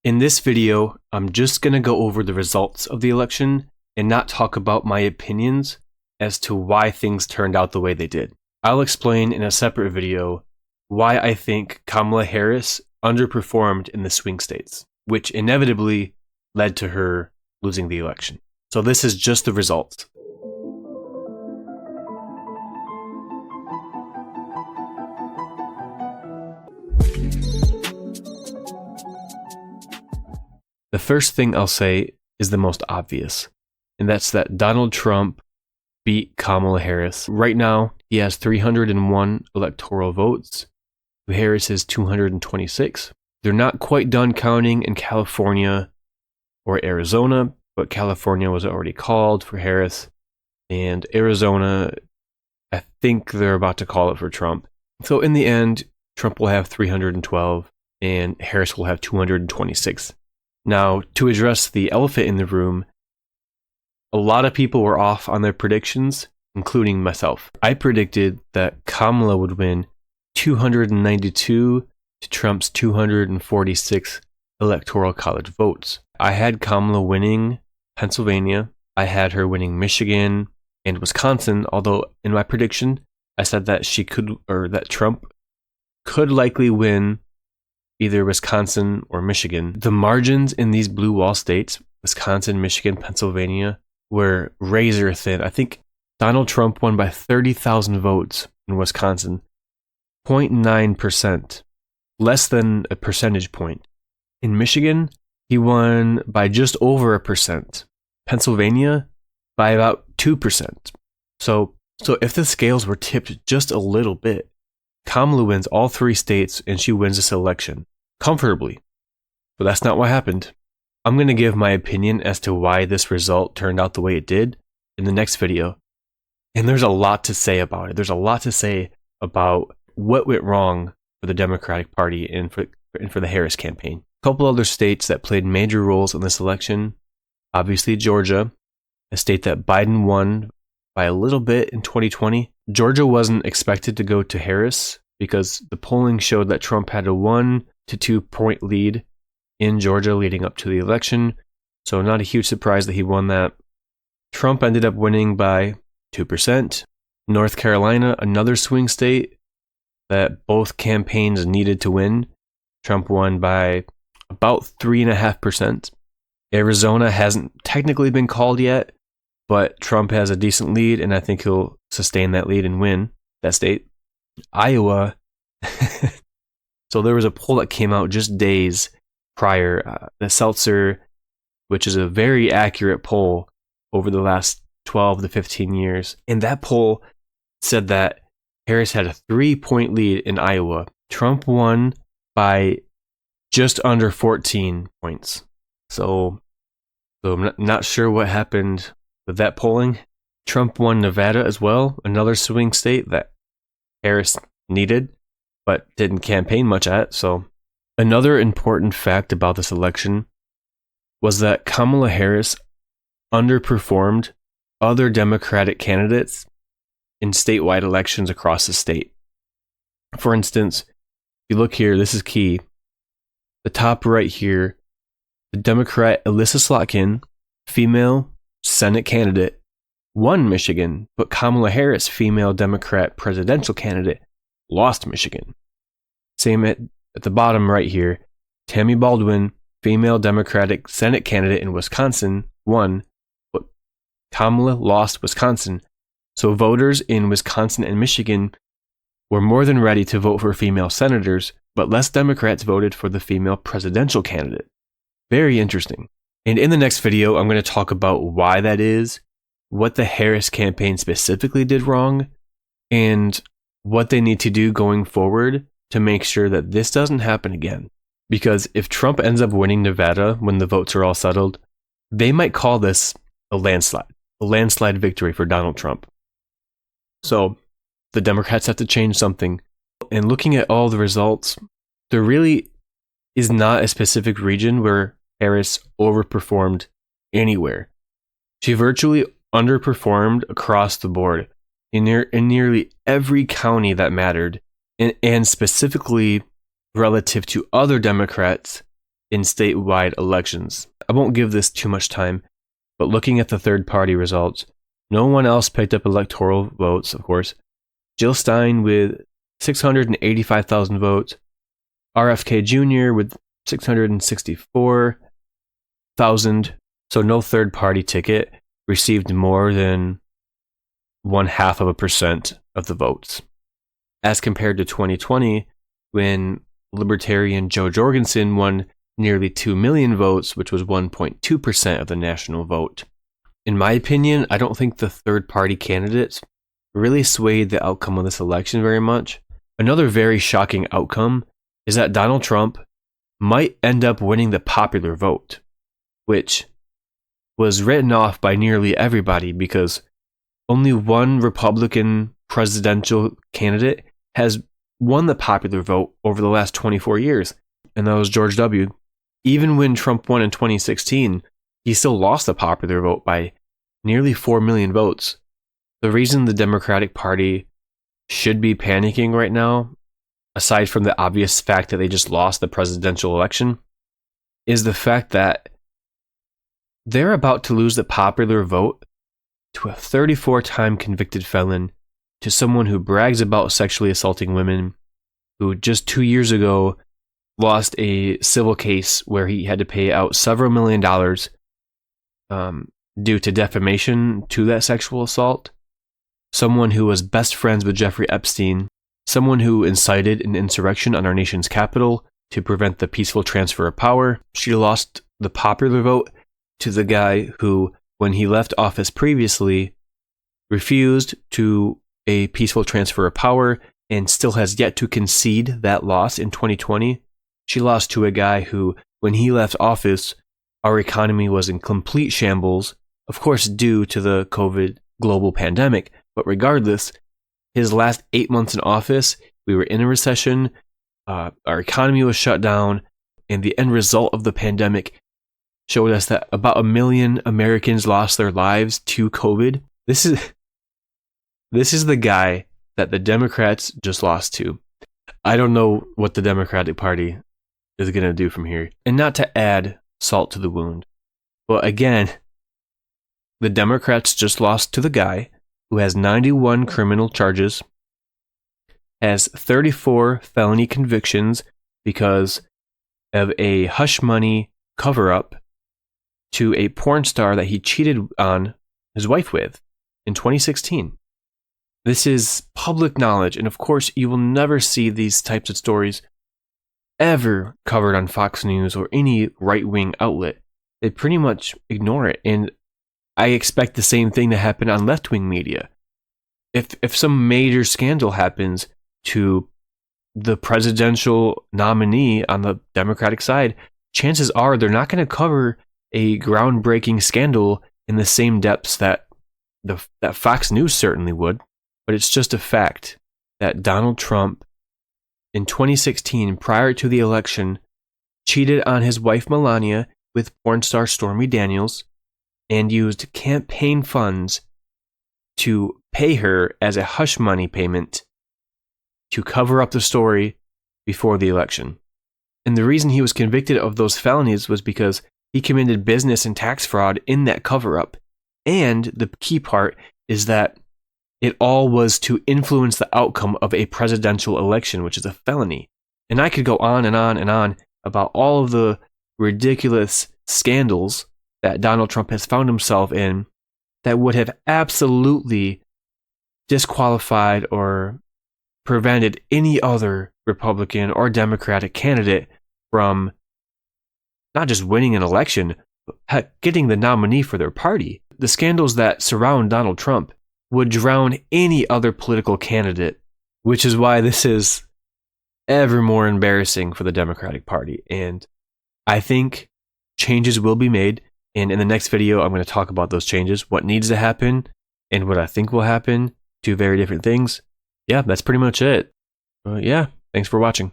In this video, I'm just going to go over the results of the election and not talk about my opinions as to why things turned out the way they did. I'll explain in a separate video why I think Kamala Harris underperformed in the swing states, which inevitably led to her losing the election. So this is just the results. The first thing I'll say is the most obvious, and that's that Donald Trump beat Kamala Harris. Right now, he has 301 electoral votes. Harris is 226. They're not quite done counting in California or Arizona, but California was already called for Harris, and Arizona, I think they're about to call it for Trump. So in the end, Trump will have 312 and Harris will have 226. Now, to address the elephant in the room, a lot of people were off on their predictions, including myself. I predicted that Kamala would win 292 to Trump's 246 electoral college votes. I had Kamala winning Pennsylvania. I had her winning Michigan and Wisconsin, although in my prediction, I said that that Trump could likely win either Wisconsin or Michigan. The margins in these blue wall states, Wisconsin, Michigan, Pennsylvania, were razor thin. I think Donald Trump won by 30,000 votes in Wisconsin, 0.9%, less than a percentage point. In Michigan, he won by just over 1%. Pennsylvania, by about 2%. So if the scales were tipped just a little bit, Kamala wins all three states and she wins this election comfortably. But that's not what happened. I'm going to give my opinion as to why this result turned out the way it did in the next video. And there's a lot to say about it. There's a lot to say about what went wrong for the Democratic Party and for the Harris campaign. A couple other states that played major roles in this election. Obviously, Georgia, a state that Biden won by a little bit in 2020. Georgia wasn't expected to go to Harris because the polling showed that Trump had a 1 to 2 point lead in Georgia leading up to the election. So not a huge surprise that he won that. Trump ended up winning by 2%. North Carolina, another swing state that both campaigns needed to win. Trump won by about 3.5%. Arizona hasn't technically been called yet, but Trump has a decent lead, and I think he'll sustain that lead and win that state. Iowa, so there was a poll that came out just days prior, the Seltzer, which is a very accurate poll over the last 12 to 15 years. And that poll said that Harris had a 3-point lead in Iowa. Trump won by just under 14 points. So I'm not sure what happened with that polling. Trump won Nevada as well, another swing state that Harris needed, but didn't campaign much at. So another important fact about this election was that Kamala Harris underperformed other Democratic candidates in statewide elections across the state. For instance, if you look here, this is key. The top right here, the Democrat Elissa Slotkin, female Senate candidate, won Michigan, but Kamala Harris, female Democrat presidential candidate, lost Michigan. Same at the bottom right here, Tammy Baldwin, female Democratic Senate candidate in Wisconsin, won, but Kamala lost Wisconsin. So voters in Wisconsin and Michigan were more than ready to vote for female senators, but less Democrats voted for the female presidential candidate. Very interesting. And in the next video, I'm going to talk about why that is, what the Harris campaign specifically did wrong, and what they need to do going forward to make sure that this doesn't happen again. Because if Trump ends up winning Nevada when the votes are all settled, they might call this a landslide victory for Donald Trump. So the Democrats have to change something. And looking at all the results, there really is not a specific region where Harris overperformed anywhere. She virtually underperformed across the board in nearly every county that mattered, and specifically relative to other Democrats in statewide elections. I won't give this too much time, but looking at the third-party results, no one else picked up electoral votes, of course. Jill Stein with 685,000 votes, RFK Jr. with 664,000. So no third-party ticket received more than 0.5% of the votes, as compared to 2020, when Libertarian Jo Jorgensen won nearly 2 million votes, which was 1.2% of the national vote. In my opinion, I don't think the third-party candidates really swayed the outcome of this election very much. Another very shocking outcome is that Donald Trump might end up winning the popular vote, which was written off by nearly everybody because only one Republican presidential candidate has won the popular vote over the last 24 years, and that was George W. Even when Trump won in 2016, he still lost the popular vote by nearly 4 million votes. The reason the Democratic Party should be panicking right now, aside from the obvious fact that they just lost the presidential election, is the fact that they're about to lose the popular vote to a 34-time convicted felon, to someone who brags about sexually assaulting women, who just 2 years ago lost a civil case where he had to pay out several $1 million due to defamation to that sexual assault, someone who was best friends with Jeffrey Epstein, someone who incited an insurrection on our nation's capital to prevent the peaceful transfer of power. She lost the popular vote to the guy who, when he left office previously, refused to a peaceful transfer of power and still has yet to concede that loss in 2020. She lost to a guy who, when he left office, our economy was in complete shambles, of course due to the COVID global pandemic, but regardless, his last 8 months in office, we were in a recession, our economy was shut down, and the end result of the pandemic showed us that about 1 million Americans lost their lives to COVID. This is the guy that the Democrats just lost to. I don't know what the Democratic Party is going to do from here. And not to add salt to the wound, but again, the Democrats just lost to the guy who has 91 criminal charges, has 34 felony convictions because of a hush money cover-up to a porn star that he cheated on his wife with in 2016. This is public knowledge, and of course, you will never see these types of stories ever covered on Fox News or any right-wing outlet. They pretty much ignore it, and I expect the same thing to happen on left-wing media. If some major scandal happens to the presidential nominee on the Democratic side, chances are they're not going to cover a groundbreaking scandal in the same depths that Fox News certainly would. But it's just a fact that Donald Trump, in 2016, prior to the election, cheated on his wife Melania with porn star Stormy Daniels and used campaign funds to pay her as a hush money payment to cover up the story before the election. And the reason he was convicted of those felonies was because he committed business and tax fraud in that cover-up. And the key part is that it all was to influence the outcome of a presidential election, which is a felony. And I could go on and on and on about all of the ridiculous scandals that Donald Trump has found himself in that would have absolutely disqualified or prevented any other Republican or Democratic candidate from not just winning an election, but getting the nominee for their party. The scandals that surround Donald Trump would drown any other political candidate, which is why this is ever more embarrassing for the Democratic Party. And I think changes will be made. And in the next video, I'm going to talk about those changes, what needs to happen, and what I think will happen. Two very different things. Yeah, that's pretty much it. Yeah, thanks for watching.